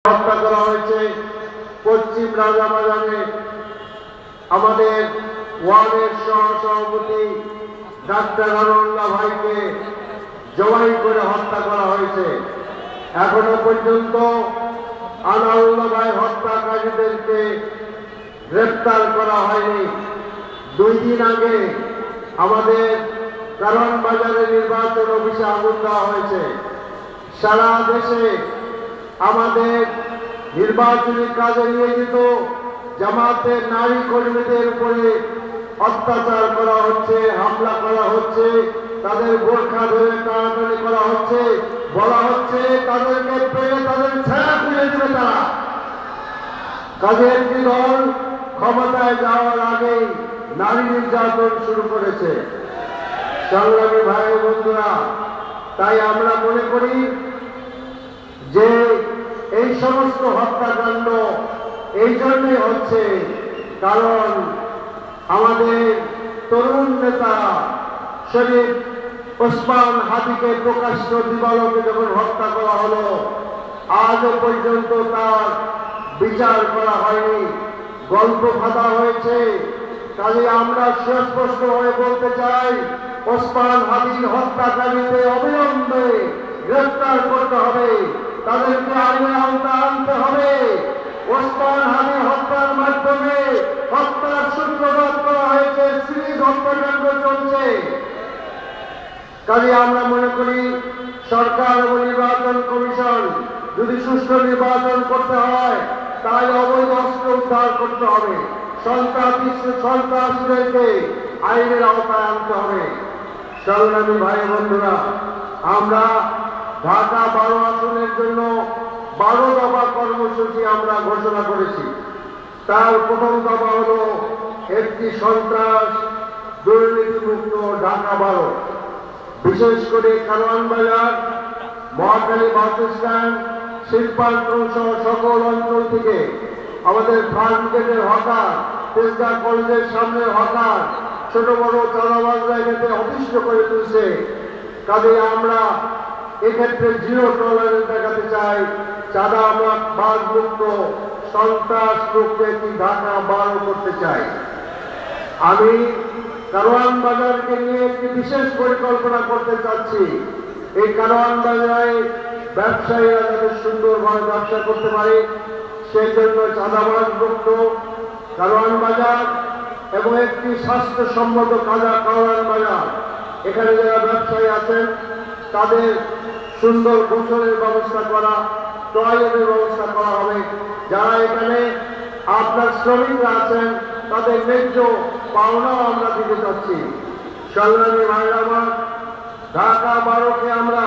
হত্যা করা হয়েছে। পশ্চিম রাজাবাজারে আমাদের ওয়ার্ডের সহসভাপতি ডাক্তার আনাউল্লাহ ভাইকে জবাই করে হত্যা করা হয়েছে। এখনো পর্যন্ত আনাউল্লাহ ভাই হত্যাকারীদেরকে গ্রেফতার করা হয়নি। 2 দিন আগে আমাদের কারণ বাজারে নির্বাচন অফিসে আগুন দেওয়া হয়েছে। সারা দেশে আমাদের নির্বাচনী কাজে নিয়োজিত জামাতের নারী কর্মীদের উপরে অত্যাচার করা হচ্ছে, হামলা করা হচ্ছে, তাদের বোরখা ধরে টানাটানি করা হচ্ছে, বলা হচ্ছে তাদেরকে পেয়ে তাদের ছায়া খুলে দেবে তারা। কাজে একটি দল ক্ষমতায় যাওয়ার আগেই নারী নির্যাতন শুরু করেছে। সংগ্রামী ভাই বন্ধুরা, তাই আমরা মনে করি যে এই সমস্ত হত্যাকাণ্ড এই জন্যই হচ্ছে কারণ আমাদের তরুণ নেতা শরীফ ওসমান হাদিকে প্রকাশ্য দিবালোকে যখন হত্যা করা হলো, আজও পর্যন্ত তার বিচার করা হয়নি, গল্প ফাঁদা হয়েছে। কাজে আমরা সুস্পষ্টভাবে বলতে চাই, ওসমান হাদির হত্যাকারীকে অবিলম্বে গ্রেফতার করতে হবে, তাদেরকে আইনের আওতায় আনতে হবে। ওসমান হাদি হত্যার মাধ্যমে হত্যার সূত্রপাত করা হয়েছে, সিরিজ হত্যাকাণ্ড চলছে। কাজে আমরা মনে করি সরকার এবং নির্বাচন কমিশন যদি সুষ্ঠু নির্বাচন করতে হয় তাই অবৈধ অস্ত্র উদ্ধার করতে হবে, সন্ত্রাসীদেরকে আইনের আওতায় আনতে হবে। সংগ্রামী ভাই বন্ধুরা, আমরা ঢাকা 12 আসনের জন্য 12 দফা কর্মসূচি আমরা ঘোষণা করেছি। তার প্রথম দফা হল একটি সন্ত্রাস দুর্নীতিমুক্ত ঢাকা 12। বিশেষ করে কারওয়ান বাজার, মহাখালী বাস স্ট্যান্ড, শিল্পাঞ্চল সহ সকল অঞ্চল থেকে আমাদের ফার্ম গেটের হকার, তেজগাঁ কলেজের সামনের হকার, ছোট বড় চাঁদাবাজরা এখানে অতিষ্ঠ করে তুলছে। কাজে আমরা এক্ষেত্রে জিরো টলারেন্স দেখাতে চাই। চাঁদাবাজ মুক্ত, সন্ত্রাস মুক্ত একটি ঢাকা 12 করতে চাই। আমি কারওয়ান বাজারকে নিয়ে একটি বিশেষ পরিকল্পনা করতে চাচ্ছি। এই কারওয়ান বাজারে ব্যবসায়ীরা যাতে সুন্দরভাবে ব্যবসা করতে পারে সেই জন্য চাঁদাবাজ মুক্ত কারওয়ান বাজার এবং একটি স্বাস্থ্যসম্মত কারওয়ান বাজার। এখানে যারা ব্যবসায়ী আছেন তাদের সুন্দর গোসলের ব্যবস্থা করা, টয়লেটের ব্যবস্থা করা হবে। যারা এখানে আপনার শ্রমিকরা আছেন তাদের ন্যায্য পাওনাও আমরা দিতে চাচ্ছি। সংগ্রামী ভাইরা আমার, ঢাকা 12কে আমরা